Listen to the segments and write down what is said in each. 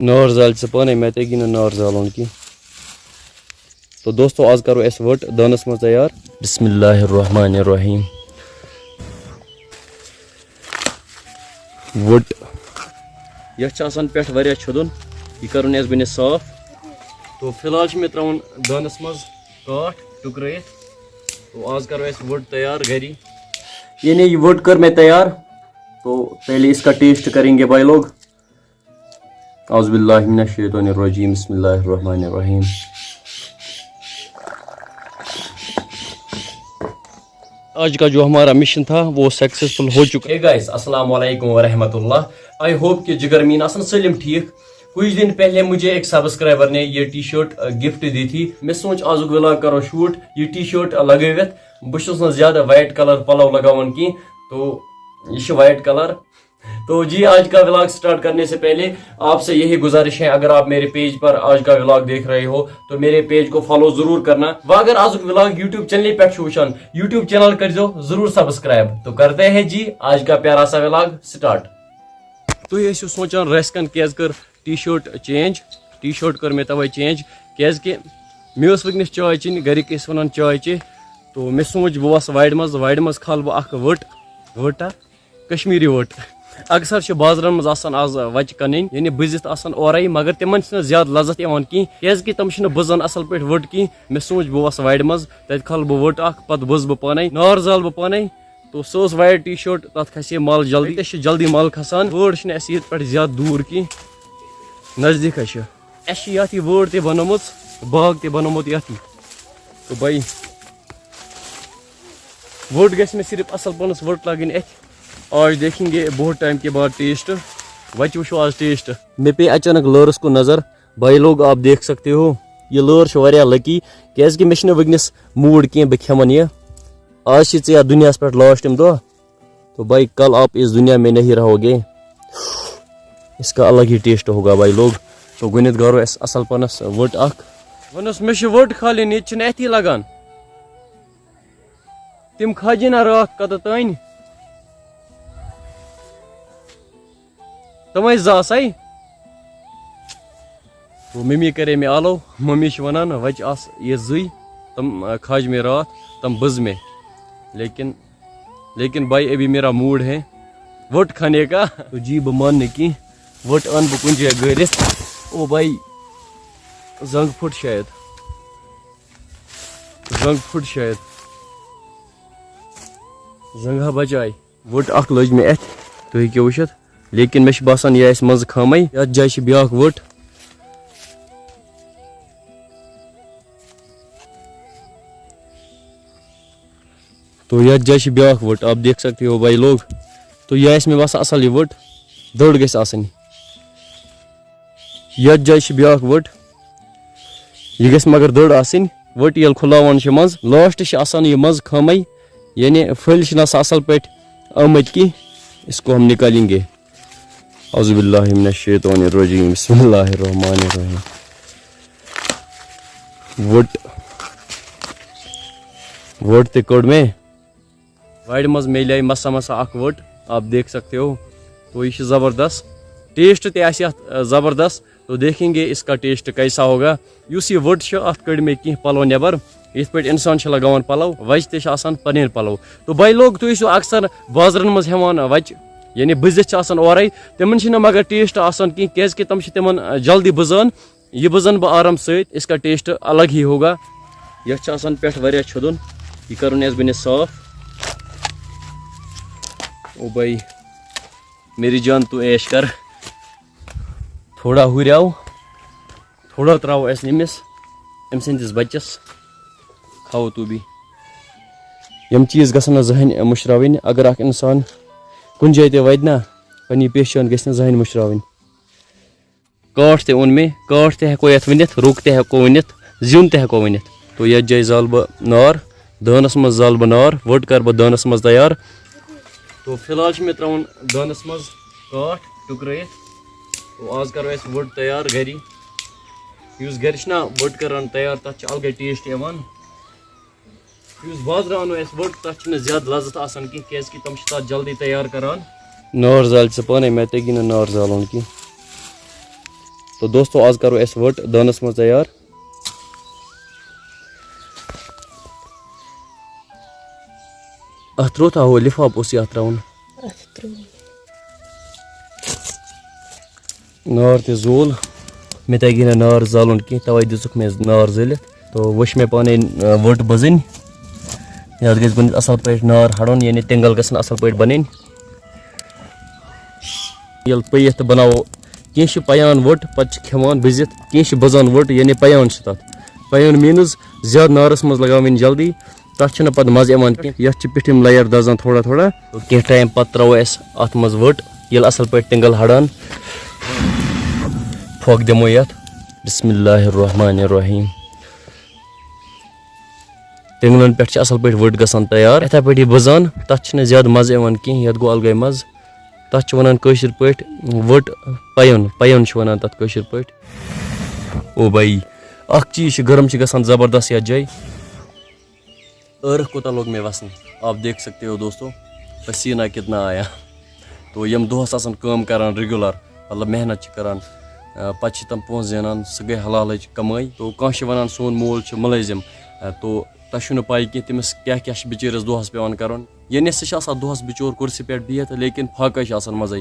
نار زال سے پانے میں تگی نا نار زالون کی. تو دوستو آج کرو اس وٹ دانس مز تیار. بسم اللہ الرحمن الرحیم. وٹ یہ آسان پہ واریاہ چھدن یہ کرن اس بنے صاف. تو فی الحال میں تراؤن دانس مز کاٹ ٹکرائت. تو آج کرو اس وٹ تیار گھری. یعنی یہ وٹ کر میں تیار. تو پہلے اس کا ٹیسٹ کریں گے بھائی لوگ. اعوذ باللہ من الشیطان الرجیم. بسم اللہ الرحمن الرحیم. آج کا جو ہمارا مشن تھا وہ سکسیسفل ہو چکا ہے. گائز السلام علیکم ورحمۃ اللہ. آئی ہوپ کہ جگر مین آسن سلم ٹھیک. کچھ دن پہلے مجھے ایک سبسکرائبر نے یہ ٹی شرٹ گفٹ دی تھی. میں سوچ آج ولاگ کرو شوٹ یہ ٹی شرٹ لگوت. بہت زیادہ وائٹ کلر پلو لگاون کی. تو یہ وائٹ کلر. تو جی آج کا ولاگ سٹارٹ کرنے سے پہلے آپ سے یہی گزارش ہے اگر آپ میرے پیج پر آج کا ولاگ دیکھ رہے ہو تو میرے پیج کو فالو ضرور کرنا. وہ اگر آج ولاگ یوٹیوب چینل پہ وچان یوٹیوب چینل کر دو ضرور سبسکرائب. تو کرتے ہیں جی آج کا پیارا سا ولاگ سٹارٹ. تو یہ سوچان ریسکن کیاز کر T shirt change. T shirt کر میں توے چینج کیاز کہ مے ونکس چائے چین گرک ونان چائے چے. تو میں سوچ بہ وس وارِ مز کھال بہ اخ وٹ وٹا کشمیری وٹ. اکثر بازرن مز آسان آز وچہ کن یعنی بزت آسان اورے مگر تمن زیادہ لذت یوان کی کیاز کہ تم بزان اصل پہ وٹ کی. میں سوچ بہ وس وارِ مز تت کھال بہ وٹ اخ پتہ بز بہ پانے نار زال بہ پانے. تو سہ وائٹ ٹی شرٹ تت کھسے مل جلدی. تے جلدی مل کھسان. وٲر چھنہٕ اَسہِ ییٚتہِ پٮ۪ٹھ زیادٕ دوٗر کینٛہہ نزدیٖکھٕے چھِ. اَسہِ چھِ یتھ یہِ وٲر تہِ بنٲومٕژ باغ تہِ بنوومُت یتھی. تو بھائی وٹ گژھِ مےٚ صرف اصل پانس وٹ لگٕنۍ اتھِ. آج دیکھیں گے بہت ٹائم کے بعد ٹیسٹ. وچ وچھو آج ٹیسٹ. مے پے اچانک لٲرس کو نظر. بھائی لوگ آپ دیکھ سکتے ہو یہ لٲر چھِ واریاہ لکی کیاز کہ مےٚ چھُنہٕ وٕنکٮ۪نس موٗڈ کینٛہہ بہٕ کھٮ۪من یہِ. آج چھِ ژےٚ یتھ دُنیاہس پٮ۪ٹھ لاسٹِم دۄہ. تو بھائی کل آپ اس دنیا میں نہیں رہو گے. اس کا الگ ہی ٹیسٹ ہوگا بھائی لوگ. تو گۄڈنٮ۪تھ گارو اسہِ اصل پانس وٹ اکھ. ونُس مےٚ چھِ وٹ کھالٕنۍ ییٚتہِ چھِنہٕ اَتھی لگان. تِم کھاجے نا راتھ کتہٕ تانۍ تم زٕ آسے. تو ممی کرے مےٚ آلو. ممی چھِ ونان وچہِ آس یہ زٕے تم کھاج میں رات تم بز میں. لیکن بھائی ابھی میرا موڈ ہے وٹ کھانے کا. تو جی بہ مان کی وٹ ان بہ کن جائے گرت. او بھائی زنگ پھٹ شاید زنگا بچائے. وٹ اخ لج میں اتھ تھی ہیٚکِو وٕچھِتھ. لیکن مے باسان یہ آسہِ مزٕ خامے. یتھ جایہِ چھِ بیاکھ وٹ. تو یتھ جایہِ چھِ بیاکھ وٹ آپ دیکھ سکتے ہو بھائی لوگ. تو یہ آسہِ مےٚ باسان اصل یہ وٹ دٔر گژھِ آسٕنۍ. یتھ جایہِ چھِ بیاکھ وٹ یہ گژھِ مگر دٔر آسٕنۍ. وٹ ییٚلہِ کھُلاوان چھِ منٛز لاسٹ چھِ آسان یہ مزٕ خامے یعنی پھٔلۍ چھِنہٕ آسان اصل پٲٹھۍ آمٕتۍ کینٛہہ. اس کو ہم نکالیں گے. اعوذ باللہ من الشیطان الرجیم. بسم اللہ الرحمن الرحیم. وٹ تے کڑ میں وارِ مز میلے مسا اخ وٹ آپ دیکھ سکتے ہو. تو یہ زبردست ٹیسٹ تے آسہِ اتھ زبردست. تو دیکھیں گے اس کا ٹیسٹ کیسا ہوگا. یُس یہ وٹ چھُ اتھ کڑ میں کینٛہہ پلو نیبر یتھ پٲٹھۍ انسان چھِ لگاوان پلو. وچہِ تہِ چھِ آسان پنٕنۍ پلو. تو بھائی لوگ تُہۍ ٲسِو اکثر بازرن مز ہیوان وچہِ یعنی بٔزِتھ چھِ آسان اورے. تمن چھِنہٕ مگر ٹیسٹ آسان کینٛہہ کیاز کہ تم چھِ تمن جلدی بٕزان. یہ بٕزن بہٕ آرام سۭتۍ. اس کا ٹیسٹ الگ ہی ہوگا. یتھ چھِ آسان پٮ۪ٹھ واریاہ چھدُن یہ کرُن اَسہِ بنے صاف. او بھائی میری جان تو عیش کر. تھوڑا ہُریاو تھوڑا تراو اس نمس ام سندس بچس کھاو تو بھی. یم چیز گژھن نہٕ زٕہٕنۍ مٔشراوٕنۍ. اگر اکھ انسان کُنہِ جایہِ تہِ واتہِ نا پننہِ پہچان گژھِ نہٕ زٕہٕنۍ مٔشراوٕنۍ. کاٹھ تہِ اوٚن مےٚ. کاٹھ تہِ ہٮ۪کو یتھ ؤنِتھ روٚک تہِ ہٮ۪کو ؤنِتھ زیُن تہِ ہٮ۪کو ؤنِتھ. تو یتھ جایہِ زال بہٕ نار دانس منٛز زال بہٕ نار. وٹ کر بہٕ دانس منٛز تیار. تو فی الحال چھُ مےٚ تراوُن دانس منٛز کاٹھ ٹُکرٲیِتھ. تو آز کرو أسۍ وٹ تیار گری. یُس گرِ چھُنہ وٹ کران تیار تتھ چھُ الگے ٹیسٹ یِوان. یُس بازرٕ انو أسۍ وٹ تتھ چھُنہٕ زیادٕ لذت آسان کینٛہہ کیازِ کہ تم چھِ تتھ جلدی تیار کران. نار زال ژٕ پانے مےٚ تگی نہٕ نار زالُن کینٛہہ. تو دوستو آز کرو اس وٹ دانس مز تیار. اتھ تروتا ہو لفاف اس اتھ تراون نار تہ زول مے تگی نا نار زالن کی توے دژک مے نار زلت تو وش مے پانے وٹ بزن یاد گژھِ بنِتھ اصل پٲٹھۍ نار ہڑُن یعنی تینگل گژھن اصل پٲٹھۍ بنٕنۍ ییٚلہِ پٔیِتھ تہٕ بناوو کینٛہہ چھِ پیان وٹ پتہٕ چھِ کھٮ۪وان بٔزِتھ کینٛہہ چھِ بزان وٹ یعنی پیان چھِ تتھ پیان میٖنٕز زیادٕ نارس منٛز لگاوٕنۍ جلدی تتھ چھُنہٕ پتہٕ مزٕ یِوان کینٛہہ یتھ چھِ پیٚٹھِم لیر دزان تھوڑا تھوڑا کینٛہہ ٹایم پتہٕ تراوو أسۍ اتھ منٛز وٹ ییٚلہِ اصل پٲٹھۍ تینگل ہڑان پھۄکھ دِمو یتھ بسم اللہ الرحمن الرحیم تینگلن پٮ۪ٹھ چھِ اصل پٲٹھۍ وٹ گژھان تیار یِتھے پٲٹھۍ یہِ بٕزان تتھ چھِنہٕ زیادٕ مزٕ یِوان کینٛہہ یتھ گوٚو الگٕے مزٕ تتھ چھِ ونان کٲشِر پٲٹھۍ وٹ پیُن پیُن چھِ ونان تتھ کٲشِر پٲٹھۍ او بھائی اکھ چیٖز چھِ گرم چھِ گژھان زبردست یتھ جایہِ ٲرکھ کوتاہ لوگ مےٚ وسنہٕ آپ دیکھ سکتے ہو دوستو پسیٖنہ کتنا آیا تو یِم دۄہس آسان کٲم کران ریگولر مطلب محنت چھِ کران پتہٕ چھِ تِم پونٛسہٕ زینان سُہ گٔے حلالٕچ کمٲے تو کانٛہہ چھِ ونان سون مول چھُ مُلٲزِم تو تۄہہِ چھُو نہٕ پاے کینٛہہ تٔمِس کیاہ کیاہ چھِ بِچٲرِس دۄہس پیٚوان کرُن یعنی سُہ چھِ آسان دۄہس بِچور کُرسی پٮ۪ٹھ بِہِتھ لیکن فاقے چھِ آسان مزے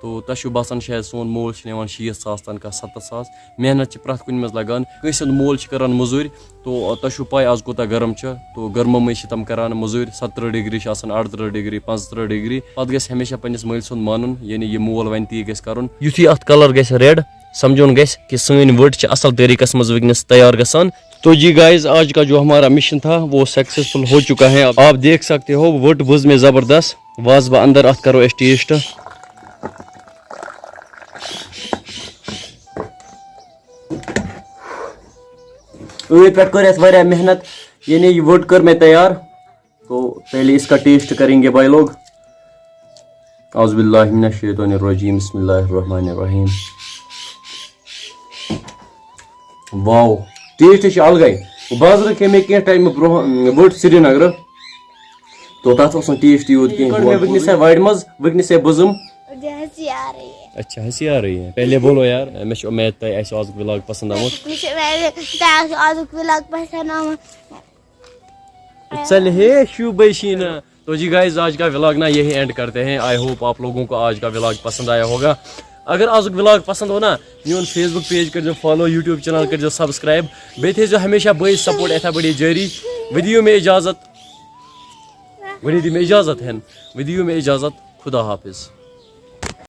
تو تۄہہِ چھُو باسان شاید سون مول چھِ نِوان 60,000 تام کانٛہہ 70,000 محنت چھِ پرٛٮ۪تھ کُنہِ منٛز لگان کٲنٛسہِ ہُنٛد مول چھِ کران مٔزوٗرۍ تو تۄہہِ چھُو پاے آز کوٗتاہ گرم چھُ تو گرمو منٛز چھِ تِم کران مٔزوٗرۍ 70 ڈگری چھِ آسان 38 ڈگری 35 ڈگری پتہٕ گژھِ ہمیشہ پننِس مٲلۍ سُنٛد مانُن یعنی یہِ مول وَنہِ تی گژھِ کرُن یُتھُے اتھ کلر گژھِ ریڈ سمجھُن گژھِ کہ سٲنۍ وٹ چھِ اصل طریقس منٛز وٕنکیٚنس تیار گژھان تو جی گائز آج کا جو ہمارا مشن تھا وہ سکسیسفل ہو چکا ہے آپ دیکھ سکتے ہو وٹ بز میں زبردست وازبہ اندر ات کرو اس ٹیسٹ عید پہ کر واریاہ محنت یعنی یہ وٹ کر میں تیار تو پہلے اس کا ٹیسٹ کریں گے بھائی لوگ اعوذ باللہ من الشیطان الرجیم بسم اللہ الرحمن الرحیم واو ٹیسٹ چھِ الگے بازر کھے مےٚ کینٛہہ ٹایم برونٛہہ وٹ سری نگر تو تتھ اوس نہٕ ٹیسٹ یوٗت کینٛہہ مےٚ وٕنکیٚنسے وارِ منٛز وٕنکیٚنسے بٕزٕم اچھا ہنسی آ رہی ہے پہلے بولو یار میں چھُ امید تۄہہِ آسہِ آزُک ولاگ پسند آمُت چل ہے شو بیشینا تو جی گائز آج کا ولاگ نا یہی اینڈ کرتے ہیں آئی ہوپ آپ لوگوں کو آج کا ولاگ پسند آیا ہوگا اگر آزُک ولاگ پسند ہو نا میون فیس بک پیج کر فالو یوٹیوب چینل کر سبسکرائب بیٚیہِ تھٲیزیو ہمیشہ بٲیِس سپورٹ یِتھے پٲٹھی جٲری وۄنۍ دِیِو مےٚ اجازت خدا حافظ